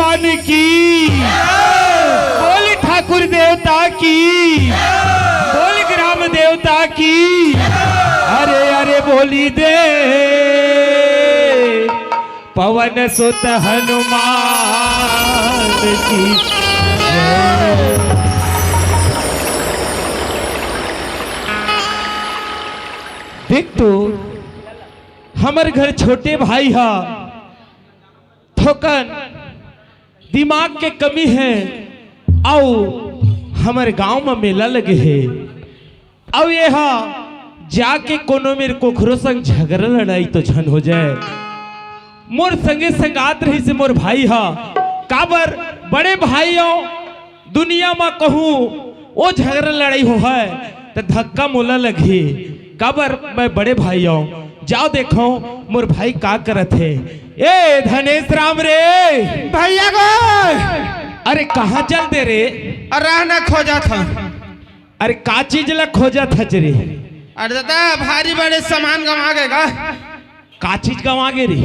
भगवान की, बोली ठाकुर देवता की, बोली ग्राम देवता की, अरे अरे बोली दे पवन सुत हनुमान की जय। देख तो हमारे घर छोटे भाई हा थोकन दिमाग के कमी है, आओ हमारे गांव में मेला लगे है, आओ ये हा जाके कोनो मेरे कोखरो संग झगड़ा लड़ाई तो झन हो जाए। मोर संगे संगात रही से मोर भाई हा काबर बड़े भाइयों दुनिया में कहूँ वो झगड़ा लड़ाई हो है तो धक्का मोला लगे काबर मैं बड़े भाइयों जाओ देखो मोर भाई का करत है। ए धनेश राम रे भैया को अरे कहाँ चल दे रे? रहना खोजा था। अरे का चीज ला खोजा था रे? अरे दादा भारी बड़े सामान गंवा गएगा। का चीज गंवा गे रे?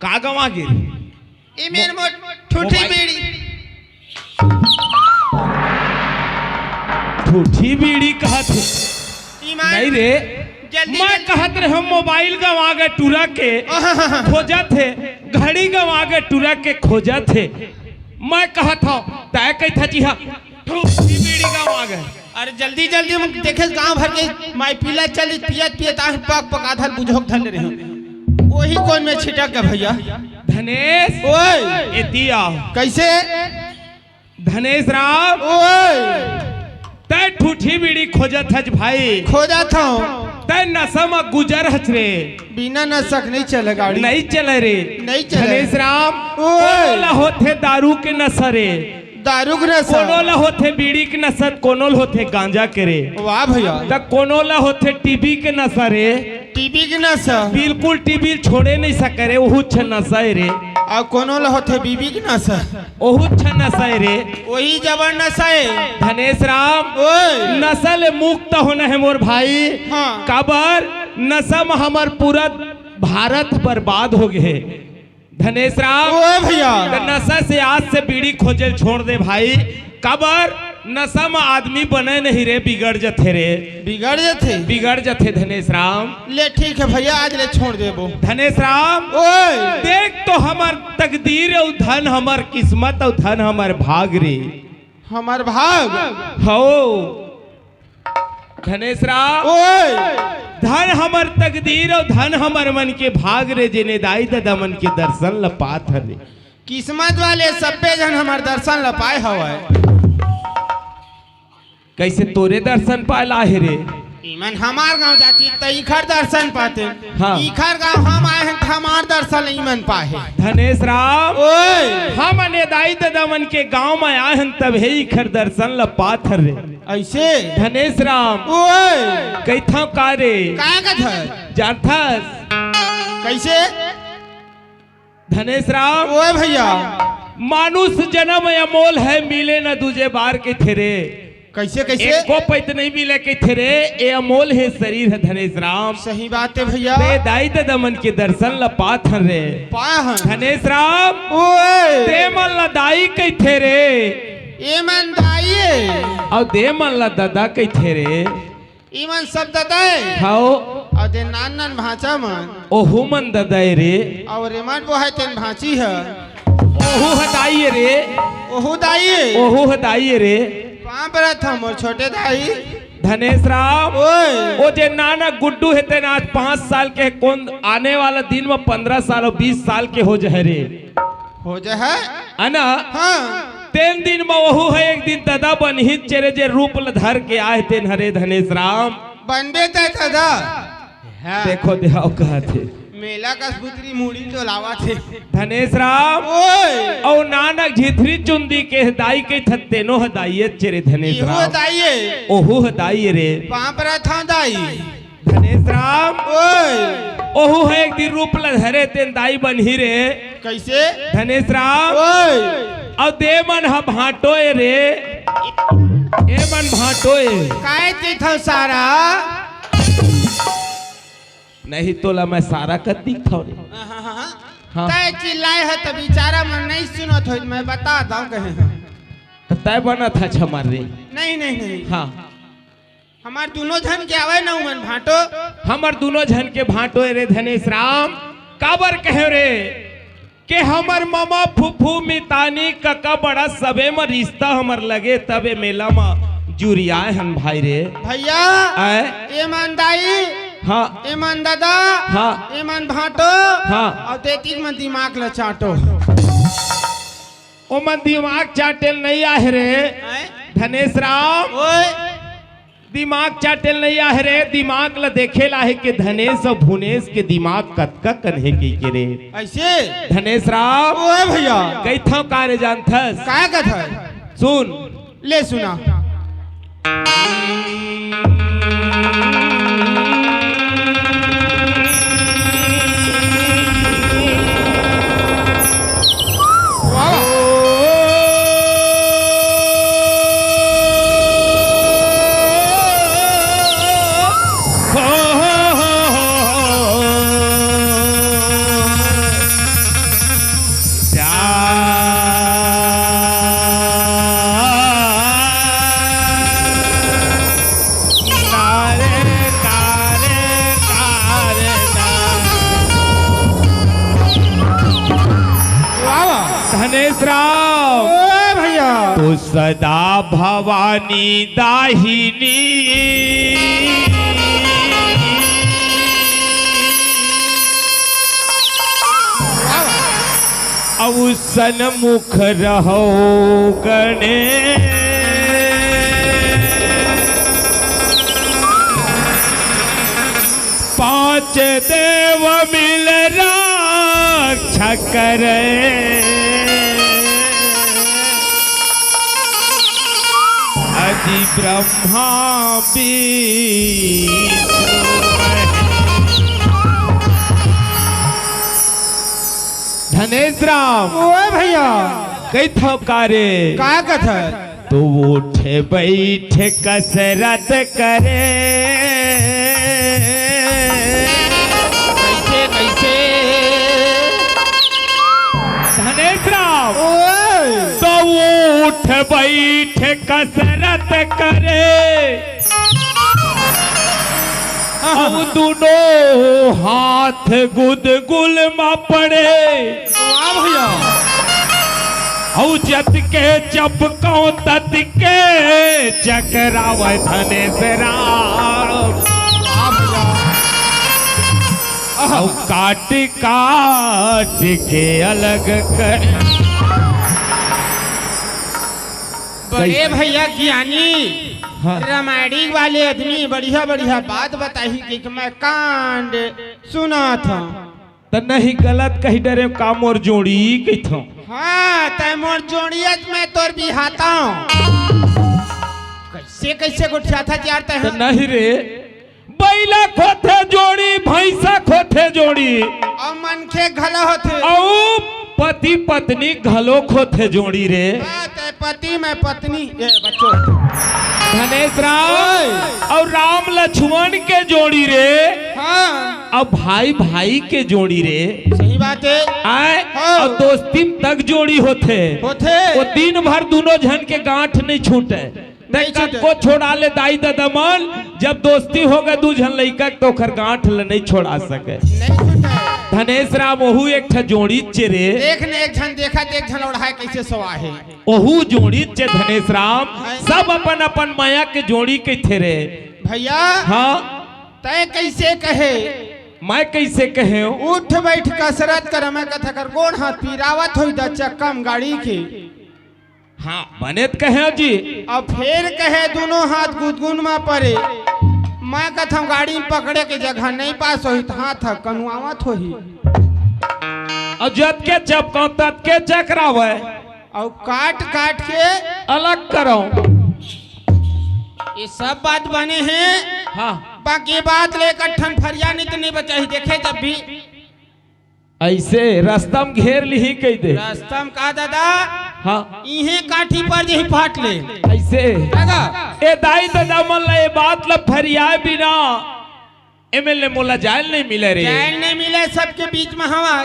का गंवा गे रे? ये मेरे ठूठी बीड़ी। ठूठी बीड़ी कहत है? नहीं रे, मैं कहत रहे हम मोबाइल गंवा गए टूरा के खोजा थे, घड़ी गंवा गए टूरा के खोजा थे। मैं कहत हूँ तय कही था जी हाँ ठूठी बीड़ी गंवा गए। अरे जल्दी जल्दी हम देखे गांव भर के माई पीला चली पियत पियत आह पक पक आधर बुझोक धन रहे वही कौन में छिटक गए भैया। धनेश ओए एतिया कैसे धनेश राम ओए तय ठूठी बीड़ी खोजत हज भाई, खोजा था तय नशा में गुजर हज रे, बिना नशक नहीं चले गाड़ी नहीं चले रे। नहीं चले। धनेश राम ओए कोनोला होते दारू के नशा रे, दारू के नशा कोनोला होते बीड़ी के नशा, कोनोल होते गांजा के रे, वाह भैया तक कोनोला होते टीबी के नशा रे, टीबी के नशा बिल्कुल टीबी छोड़े नहीं सके रे, ओहु छ नशा है रे, और कोनो होते बीबी के नशा ओहु छ नशा है रे। वही जबर नशा है। धनेश राम ओए नशा ले मुक्त होना है मोर भाई। हाँ। काबर नशा में हमार पूरा भारत बर्बाद हो गए। धनेश राम ओए भैया तो नशा से आज से बीड़ी खोजल छोड़ दे भाई। काबर नशा में आदमी बने नहीं रे, बिगड़ जथे रे, बिगड़ जाते बिगड़ जथे। धनेश राम ले ठीक है भैया आज ले छोड़ देबो। धनेश राम ओए देख तो हमार तकदीर और धन हमार किस्मत और धन हमार भाग रे, हमार भाग हो धनेश राम ओए धन हमर तकदीर और धन हमर मन के भाग रे, जिने दाई दादा मन के दर्शन लपात हरे। किस्मत वाले सब्बे जन हमार दर्शन लपाए हवे। कैसे तोरे दर्शन पाला है रे? ईमन हमार गांव जाती त इखर दर्शन पाते। हाँ। इखर गांव हम आए हैं हमार दर्शन ईमन पाए। धनेश राम ओए हम अने दाई दादा मन के गांव में आए हैं तब हे इखर दर्शन लपात हरे। ऐसे धनेश राम ओए कैथा का रे काय का था जानथस कैसे धनेश राम ओए भैया मानुष जन्म अमोल है, मिले न दूजे बार के थेरे, कैसे कैसे एक को पैत नहीं मिले के थेरे, ए अमोल है शरीर है। धनेश राम सही बात है भैया ते दाई दादा मन के दर्शन लपात हन रे। पाए हैं धनेश राम ओए दे मन ला दाई कई थे रे, ईमन दाइए और दे मन ला दादा कई थे रे। ईमन सब ददाए खाओ और दे नान नान भाचा मन ओहु मन ददाई रे, और ईमन वो है तेन भाची है ओहु हदाई रे, ओहू दाइए ओहु हदाई रे। कहाँ पर था मोर छोटे दाई। धनेश राम ओए वो जे नाना गुड्डू है तेन आज 5 साल के, कौन आने वाला दिन में 15 साल और 20 साल के हो जाए रे, हो जा है अना हाँ तेन दिन में वहु है एक दिन दादा बनहित चेरे जे रूप ल धर के आए तेन हरे। धनेश राम बनबे तय दादा देखो देहाव कहते मेला का पुत्री मुड़ी तो लावा थे। धनेश राम ओए और नानक झिथरी चुंदी के हदाई के थत्तेनो हदाइये चेरे। धनेश इहो राम दाइए ओहु हदाई रे। कहाँ पर था दाई। धनेश राम ओए ओहु है एक दिन रूप ल धरे तेन दाई बनही रे। कैसे धनेश राम ओए और दे मन ह भाटोए रे, ए मन भाटोए काय ते था सारा नहीं तोला मैं सारा कर दिखा रे। हाँ। तय चिल्लाए है तो बेचारा मन नहीं सुनत हो, मैं बता दूं कहे तय बना था छमार रे। नहीं नहीं नहीं हाँ हमार दोनों धन के आवे ना मन भाटो हमर दोनों झन के भाटो रे धनेश राम काबर कहे रे के हमर मामा फुफू मितानी कका बड़ा सबे में रिश्ता हमर लगे तबे मेला में जुरियाए हम भाई रे भैया आए एमन दाई हाँ एमन दादा हाँ एमन भाटो हाँ और देती में दिमाग ल चाटो ओ मन दिमाग चाटेल नहीं आहे रे धनेश राम ओए दिमाग चाटेल नहीं आहे रे दिमाग ला देखे ला है कि धनेश और भुनेश के दिमाग कतका कन्हे के रे ऐसे धनेश राम ओए भैया कई था कार्य जानथस काय कथा सुन ले सुना धनेश राम ओए भैया तो सदा भवानी दाहिनी अवसन मुख रहो गणे पांच देव मिल रक्षा करे अति ब्रह्मा धनेश राम ओए भैया कई था कार्य काय कथा तो उठे बैठे कसरत करे कैसे कैसे धनेश राम ओए तो उठ बैठे कसरत करे अब दोनों हाथ गुदगुल में पड़े वाह भैया औ जत के चपकों तत के चकराव धनेश राम औ काट काट के अलग कर बड़े भैया ज्ञानी हाँ। रामायणी वाले आदमी बढ़िया बढ़िया बात बताई कि मैं कांड सुना था तो नहीं गलत कही डरे काम और जोड़ी कही था हाँ तय मोर जोड़ियत मैं तोर बिहाता हूँ कैसे कैसे गुठिया था यार तो तय नहीं रे बैला खोथे जोड़ी भैंसा खोथे जोड़ी और मन के घला होते औ पति पत्नी घलो खोथे जोड़ी रे हाँ, तय पति में पत्नी ये बच्चों धनेश राम और राम लक्ष्मण के जोड़ी रे हाँ और भाई भाई के जोड़ी रे सही बात है आए हाँ। और दोस्ती तक जोड़ी होते होते वो दिन भर दोनों जन के गांठ नहीं छूटे नहीं छूटे। को छोड़ा ले दाई ददमन जब दोस्ती हो गए दू जन लइका तो खर गांठ ले नहीं छोड़ा सके नहीं छूटे धनेश राम ओहू एक ठा जोड़ी चेरे देख ने एक जन देखा एक जन उड़ाए कैसे सवा है ओहू जोड़ी चे धनेश राम सब अपन अपन माया के जोड़ी के थे रे भैया हाँ तय कैसे कहे मैं कैसे कहे उठ बैठ कसरत कर मैं कथा कर गोड़ हाथ पीरावत होई द चक्कम गाड़ी के हाँ बने तो कहे जी अब फिर कहे दोनों हाथ गुदगुन में पड़े मैं कथम गाड़ी में पकड़े के जगह नहीं पास होई तो हाथ कनुआवत होई और जत के चपका तत के चकरावे और काट काट के अलग करो ये सब बात बने हैं हाँ बाकी बात लेकर ठन फरिया नहीं तो नहीं बचा ही देखे जब भी ऐसे रास्ता में घेर ली ही कह दे रास्ता में का दादा हाँ इहे काठी पर यही फाट ले ऐसे ए दाई दादा मन ला ये बात ला फरियाए बिना एमएलए मोला जायल नहीं मिले रे चैन नहीं मिले सबके बीच में हवा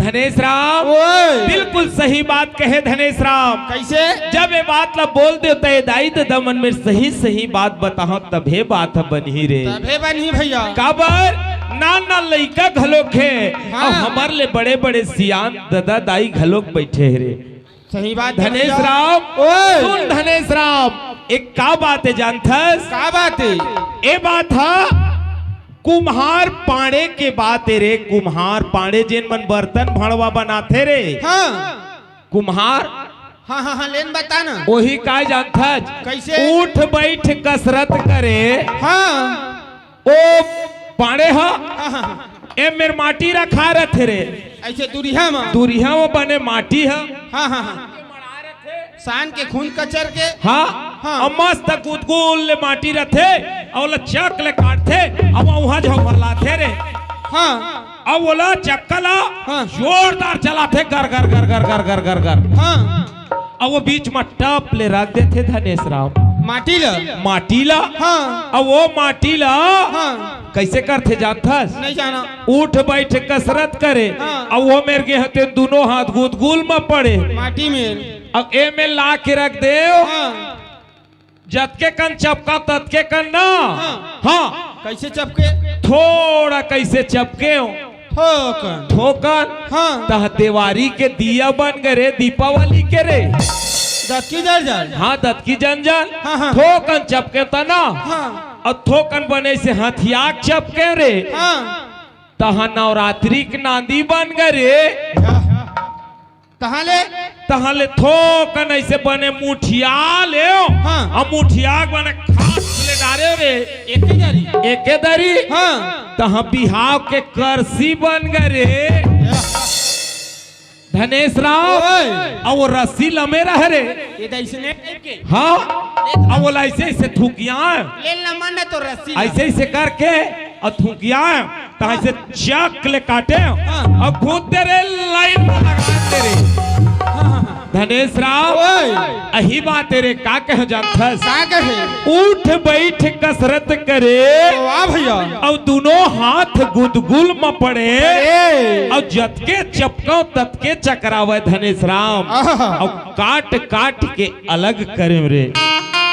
धनेश राम ओए बिल्कुल सही बात कहे धनेश राम। कैसे जब ये बात ला बोल दे तो दाई दमन में सही सही बात बताओ तबे बात बनी रे। तभे बनी भैया काबर ना लइका घलोक है हाँ। और हमार ले बड़े बड़े सियान दादा दाई घलोक बैठे है रे। सही बात धनेश भैया। राम ओए सुन धनेश राम एक का बात है जानथस? का बात है ए बात है कुम्हार पाड़े के बात है रे। कुम्हार पाड़े जिन मन बर्तन भड़वा बनाते रे हाँ कुम्हार हाँ हाँ हाँ लेन बता ना वही का जानथस? कैसे उठ बैठ कसरत करे हाँ ओ पाड़े हा हाँ हाँ ए मेर माटी रखा रथे रे ऐसे दूरिया में दूरिया में बने माटी है हाँ हाँ हाँ शान के खून कचर के हाँ हाँ। और मस्त गुदगुल ले माटी रथे और ला चक ले काटथे अब वहां जो भरलाथे रे हाँ अब बोला चक्कला हाँ। जोरदार चलाथे कर कर कर कर कर कर कर कर हाँ अब वो बीच में टप ले रख देते धनेश राम माटी ला माटी ला हाँ अब वो माटी ला हाँ कैसे करते जानथस? नहीं जाना उठ बैठ कसरत करे हाँ। अब वो मेरे के हते दोनों हाथ गुदगुल में पड़े माटी में अब ए में ला के रख दे हाँ जतके कन चपका ततके कन ना हाँ। हाँ कैसे चपके थोड़ा कैसे चपके हो ठोकन ठोकन हाँ तह देवारी के दिया बन गए रे दीपावली के रे दत्ती जल जल हाँ दत की जंजन हाँ, हाँ। ठोकन चपके तना हाँ और थोकन बने से हथियार चपके रे हाँ तहा नवरात्रि के नांदी बन गए रे कहाँ ले तहले थोकन ऐसे बने मुठिया ले हाँ। अब मुठिया बने खास ले डाले रे एक ही जारी एके दरी हाँ तहा बिहाव के करसी बन गए रे धनेश राम ओए और वो रस्सी लमे रह रे ये ऐसे के हाँ अब वो ऐसे ऐसे थूकिया ले लमन है तो रस्सी ऐसे ऐसे करके और थूकिया तो ऐसे चक ले काटे और खुद तेरे लाइन में लगा तेरे धनेश राम ओए अही बात तेरे का कह जानथस? का कहे उठ बैठ कसरत करे वाह भैया और दोनों हाथ गुदगुल में पड़े ए और जतके चपको ततके चकरावे धनेश राम आहा। और काट काट के अलग करे रे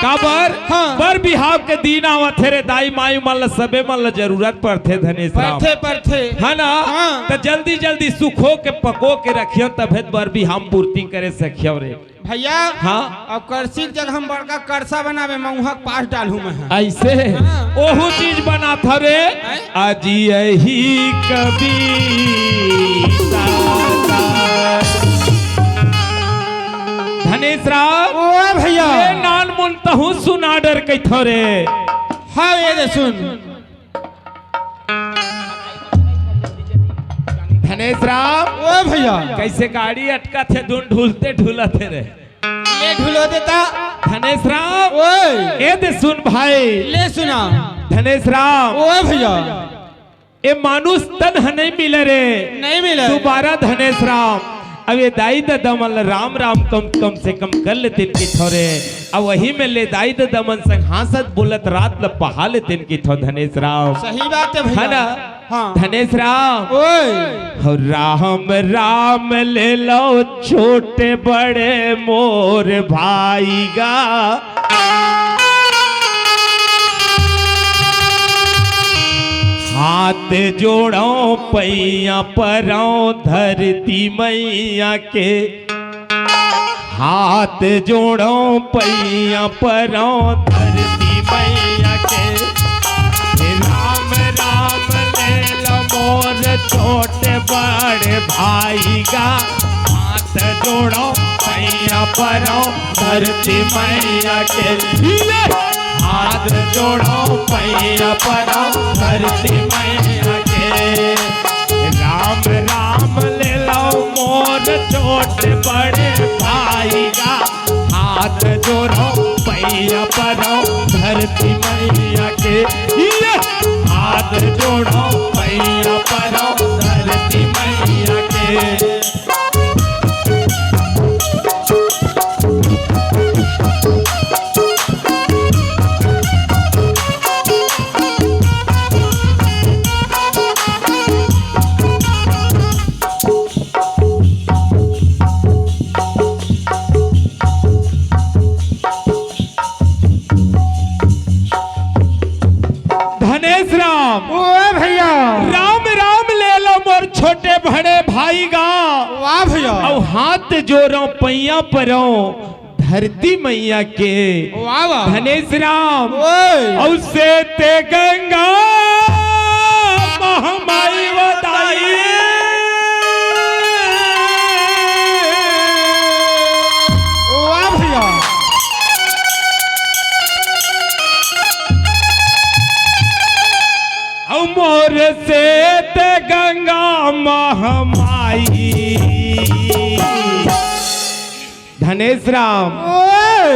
काबर हाँ। बर बिहाव के दिन आवत रे दाई माई मन सबे मन जरूरत पड़थे धनेश राम परथे परथे है ना हाँ। तो जल्दी जल्दी सुखो के पको के रखियो तबे बर भी हम पूर्ति करे सकियो रे भैया हाँ। अब करसी के जगह हम बड़का करसा बनावे मऊहा के पास डालू मैं ऐसे हाँ। ओहू चीज बना था रे अजी यही कभी धनेश राम ओए भैया ये नान मुनतहु सुना डर कई थोरे हाँ ये दे सुन धनेश राम ओए भैया कैसे गाड़ी अटका थे ढूलते ढूलते रे ले ढुलो देता धनेश राम ओए ए दे सुन भाई ले सुना धनेश राम ओए भैया ए मानुष तन नहीं मिले रे नहीं मिला दोबारा धनेश राम अब ये दाई दमन राम राम कम से कम कर लेते इनकी थोरे अब वही में ले दाई दमन संग हासत बोलत रात ल पहा लेते इनकी थो धनेश राम सही बात है है भैया ना हाँ धनेश राम ओए हो राम राम ले लो छोटे बड़े मोर भाईगा हाथ जोड़ो पैया परो धरती मैया के हाथ जोड़ो पैया परो धरती मैया के राम राम ले लो मोर छोटे बड़े भाई का हाथ जोड़ो पैया परो धरती मैया के हाथ जोड़ो पैया परो धरती मैया के राम राम ले लो मोर छोटे बड़े भाई का हाथ जोड़ो पैया परो धरती मैया के हाथ जोड़ो पैया परो धरती मैया के धनेश राम ओ भैया राम राम ले लो मोर छोटे बड़े भाई गा। वाह भैया और हाथ जोड़ो पैया परो धरती मैया के। वाह वाह धनेश राम ओए और से ते गंगा महामाई वदाई। वाह भैया और मोर से ते गंगा महामाई। धनेश राम ओए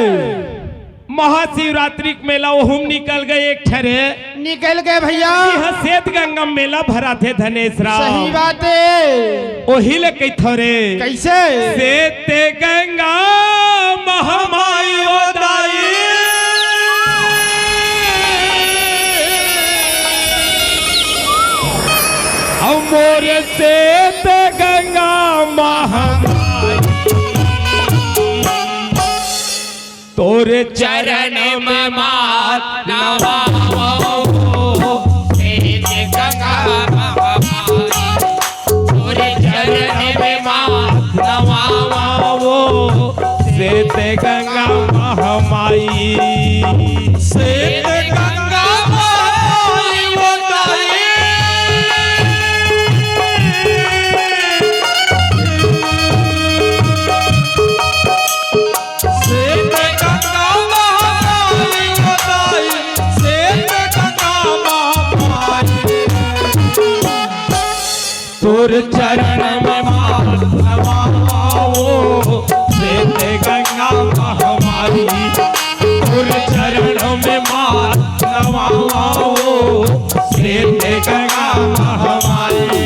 महाशिवरात्रि के मेला वो निकल गए एक ठरे। निकल गए भैया यहाँ श्वेत गंगा मेला भरा थे धनेश राम। सही बात है ओही ले कही थोरे कैसे श्वेत गंगा महामाई ओदाई। और मोर श्वेत गंगा महामाई तोर चरण में मात नवाओ श्वेत गंगा महामाई। तोर चरण में मात नवाओ श्वेत गंगा महामाई। श्वेत गंगा महामाई वदाई। तोर चरण में मात नवाओ श्वेत गंगा महामाई। तोर चरण में मात नवाओ श्वेत गंगा महामाई।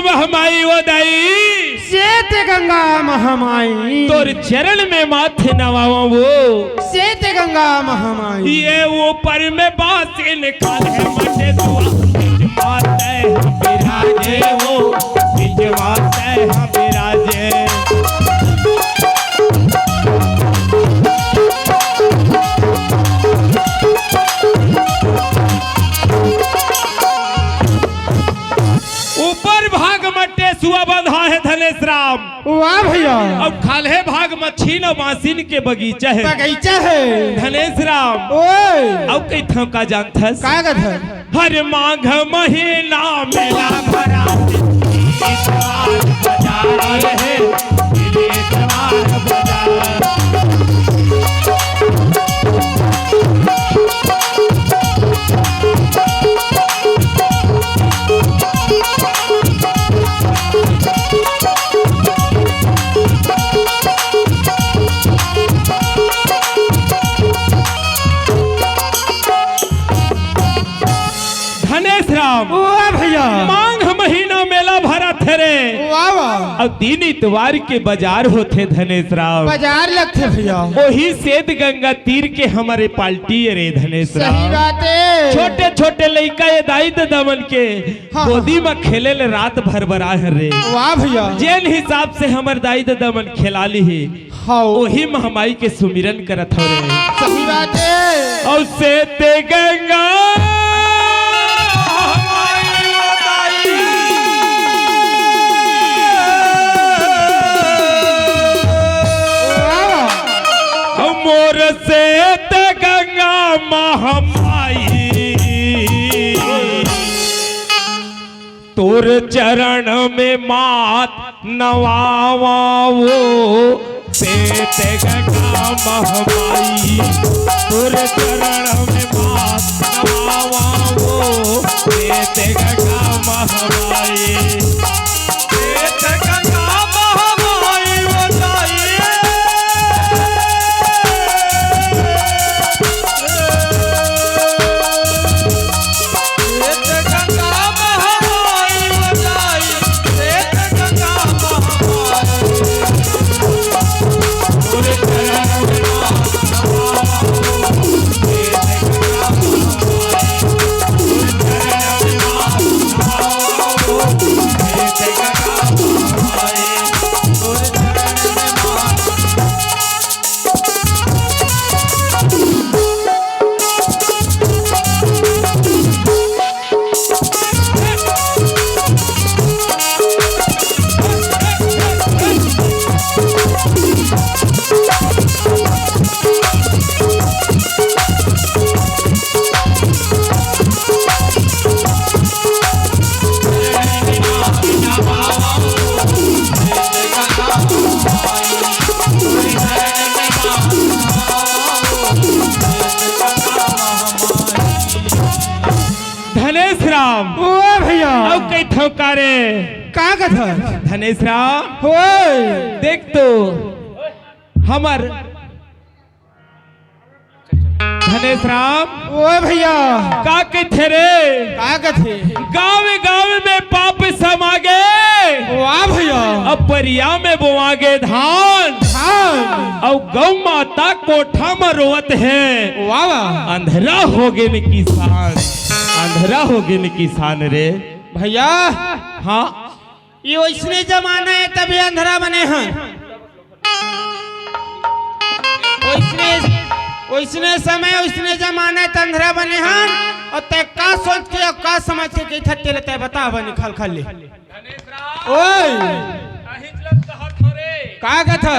महामाई वदाई। श्वेत गंगा महामाई तोर चरण में माथे नवाओ वो श्वेत गंगा महामाई। ये ऊपर में बांसे निकाल है मटे दुआ बिराजे हो बिजवाते हम बिराजे। ऊपर भाग मट्टे सुआ बंधा है धनेश राम। वाह भैया अब खाले भाग मच्छीन और बांसीन के बगीचा है। बगीचा है धनेश राम ओए अब कई था का जानथस का गधर हर माघ महीना मेला भरा इतवार बाजार है इतवार बाजार। धनेश राम वाह भैया माघ महीना मेला भरा थे रे। वाह वाह अब दिन इतवार के बाजार होते धनेश राम। बाजार लगते भैया वही श्वेत गंगा तीर के हमारे पाल्टी रे धनेश राम। सही बात है छोटे छोटे लड़का ये दाई दमन के हाँ। गोदी में खेले ले रात भर बरा है रे। वाह भैया जेन हिसाब से हमर दाई दमन खिला ली है हाँ वही महामाई के सुमिरन करत हो रे। सही बात है और श्वेत गंगा मोर श्वेत गंगा महामाई। तोर चरण में मात नवाओ श्वेत गंगा महामाई। तोर चरण में मात नवाओ हूँ कारे का कथा धनेश राम होय देख तो हमर धनेश राम ओए भैया का कहते रे का कथे गाँव गाँव में पाप समागे वाह भैया अब परिया में बोआगे धान हाँ और गौ माता कोठा में रोवत है वाह वाह अंधेरा हो गए न किसान अंधेरा हो गए न किसान रे भैया हाँ ये वैसने जमाना है तभी अंधेरा बने हैं वैसने समय वैसने जमाना है तो अंधेरा बने हैं और तय का सोच के और का समझ के कई थट्टे लेते बता बने खल खल ले ओए का कथा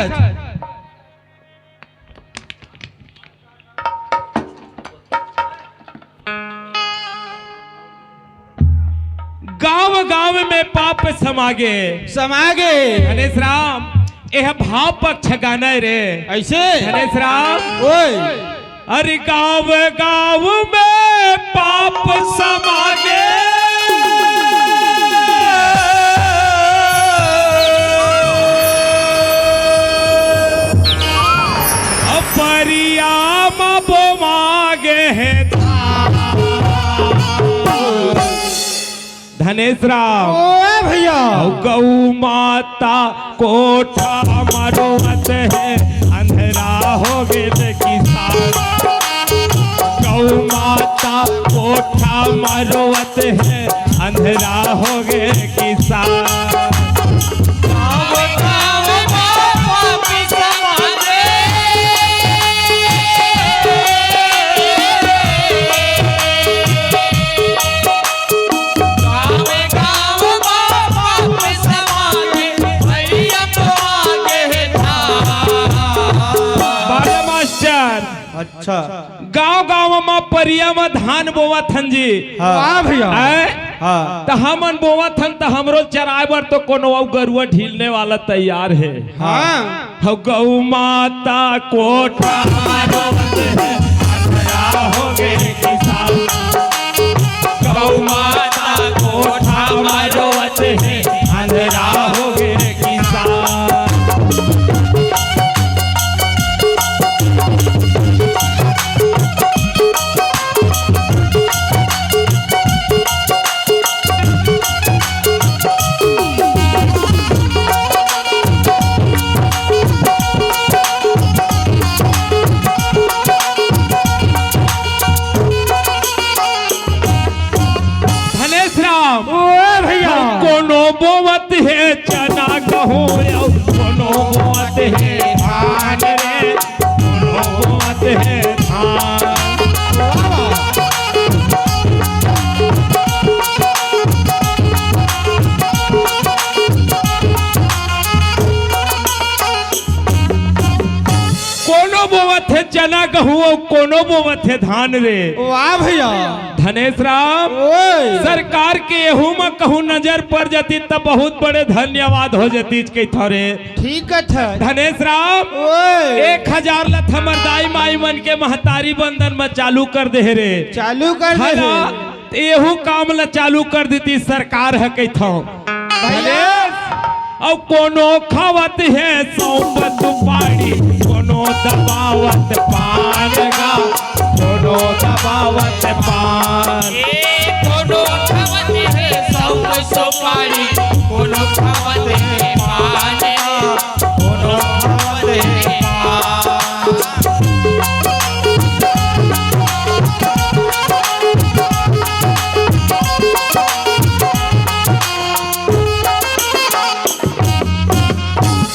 गांव गांव में पाप समागे समागे धनेश राम यह भाव पक्ष गाना रे ऐसे धनेश राम ओए अरे गांव गांव में पाप समागे परिया मो मागे है धनेश राम ओए भैया गौ माता कोठा मरोवत है अंधेरा हो गए किसान गौ माता कोठा मरोवत है अंधेरा हो गए किसान अच्छा गांव गांव में परिया में धान बोवा थन जी वाह भैया हाँ तो हमन बोवा थन तो हमरो चराए बर तो कोनो गरुआ ढीलने वाला तैयार है हाँ गौ माता कोठा मरोवत है अंधेरा हो गए किसान गौ माता कोठा मरोवत है अंधेरा हो गए किसान बोवत है चना गहूं कोनो बोवत है धान रे कोनो बोवत है धान कोनो बोवत है चना गहूं कोनो बोवत है धान रे वाह भैया धनेश राम सरकार के यहू में कहूँ नजर पड़ जाती तब बहुत बड़े धन्यवाद हो जाती के थोड़े ठीक है धनेश राम 1000 लथ हमर दाई माई मन के महतारी बंधन में चालू कर दे रे चालू कर दे यहू काम ला चालू कर देती सरकार है कही थो और कोनो खावत है सौंप सुपारी कोनो दबावत पान गा कोनो दबावत पान कोनो खावत है सौंप सुपारी कोनो खावत है पान कोनो खावत है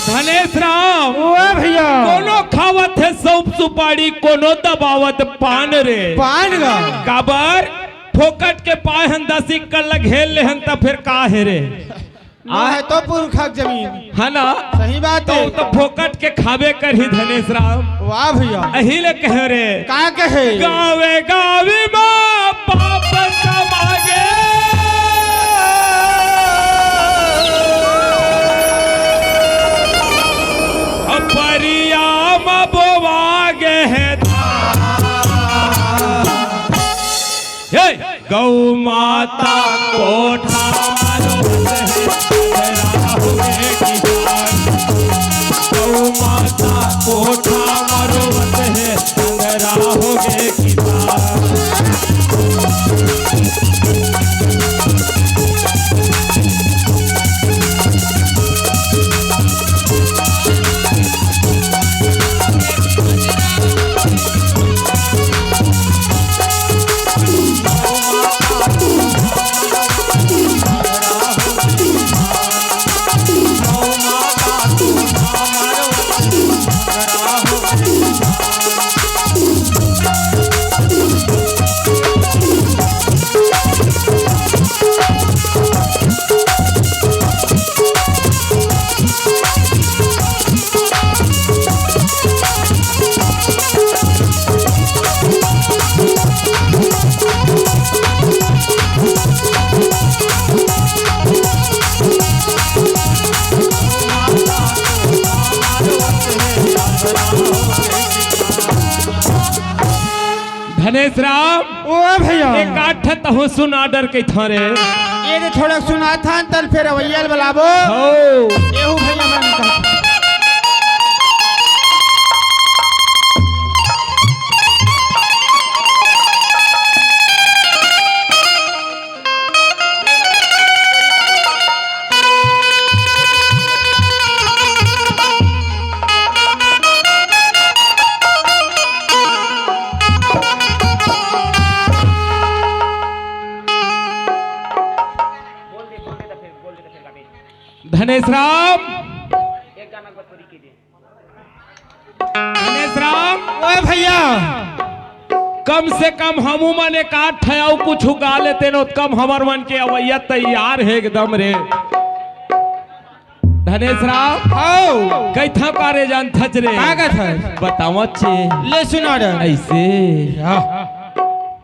धनेश राम भैया कोनो खावत है सौंप सुपारी कोनो दबावत पान रे पान गा काबर फोकट के पाए हन 10 कल घेर ले हन त फिर का है रे है तो पुरखक जमीन है ना सही बात है तो फोकट के खावे कर ही धनेश राम वाह भैया यही ले कह रे का कहे गावे गावे मां पाप समागे परिया बोवागे है गौ माता कोठा कोठा मरोवत है अंगरा हो गए किसान। धनेश राम ओ भैया एक आठ तहो सुन आर्डर के थारे ये तो थोड़ा सुना था तल फिर अवैयल बलाबो हो एहू भैया मन का धनेश राम धनेश राम ओ भैया कम से कम हमू मन एक आठ ठयाऊ कुछ गा लेते न कम हमर मन के अवैया तैयार है एकदम रे। धनेश राम आओ कैथा कारे जान थच रे कागज है बतावत छे ले सुना रे ऐसे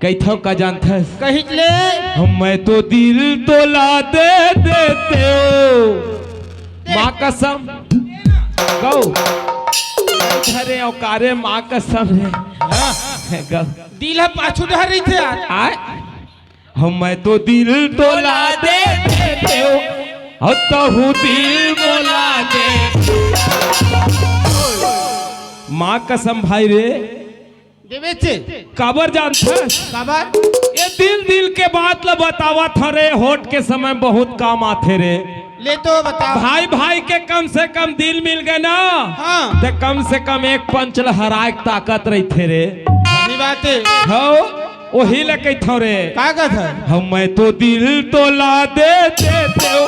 कैथा का जान थस कहित ले मैं तो दिल तोला दे देते हो माँ कसम गौ धरे औकारे माँ कसम रे गौ दिल है पाछू डर रही थे यार आय मैं तो दिल तोला दे देते हो और तहु दिल मोला दे माँ कसम भाई रे देवे छे काबर जानता काबर ये दिल के बात ल बतावा था रे होट के समय बहुत काम आते रे ले तो बता भाई भाई के कम से कम दिल मिल गए ना हाँ ते कम से कम एक पंचल हराए ताकत रही थे रे सही बात है हो वही लगे थो रे कागज है हम मैं तो दिल तोला दे देते हो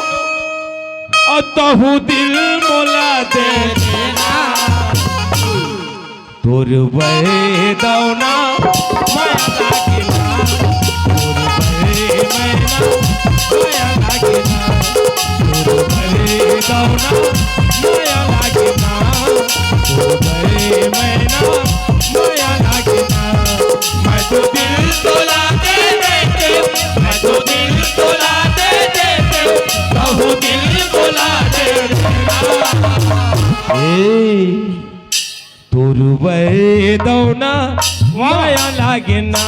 और तहु दिल मोला दे तोर बहे दौना माया लागे ना तोर बहे मैना माया लागे ना तोर बहे दौना माया लागे ना तोर बहे मैना माया लागे ना मैं तो दिल तोला दे देते मैं तो दिल तोला दे देते कहूँ दिल तोला दे तोर बहे दौना माया लागे ना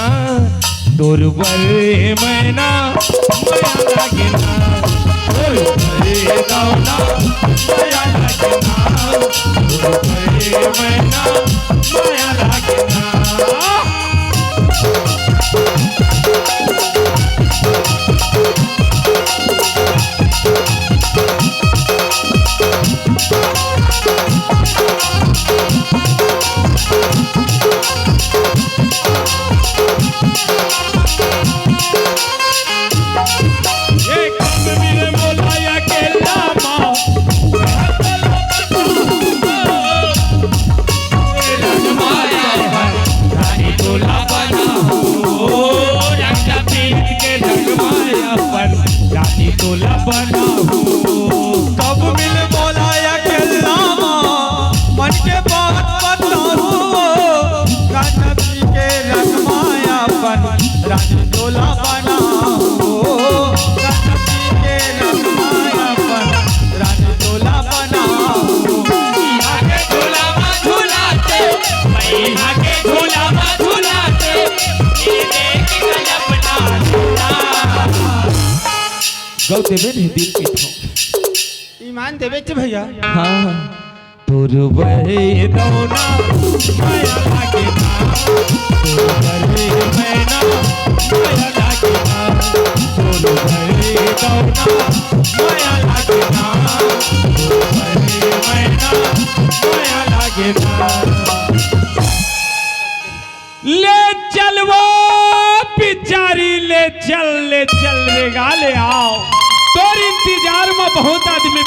तोर बहे मैना माया लागे ना तोर बहे दौना माया लागे ना तोर बहे मैना माया लागे ना तोला बना कब मिल बोलाया केल्लामा मन के बात बताओ कानबी के रखमायापन रानी तोला बनाओ कानबी के रखमायापन रानी तोला बनाओ यहाँ के झूला में झूलाते यहाँ के झूला में झूलाते ये देख अपना गौ देवे ने दिल के थो ईमान देवे छे भैया हाँ तोर बहे दौना माया लागे ना तोर बहे मैना माया लागे ना तोर बहे दौना माया लागे ना तोर बहे मैना माया लागे ना ले चल वो पिचारी ले चल रे गाले आओ तोर इंतजार में बहुत आदमी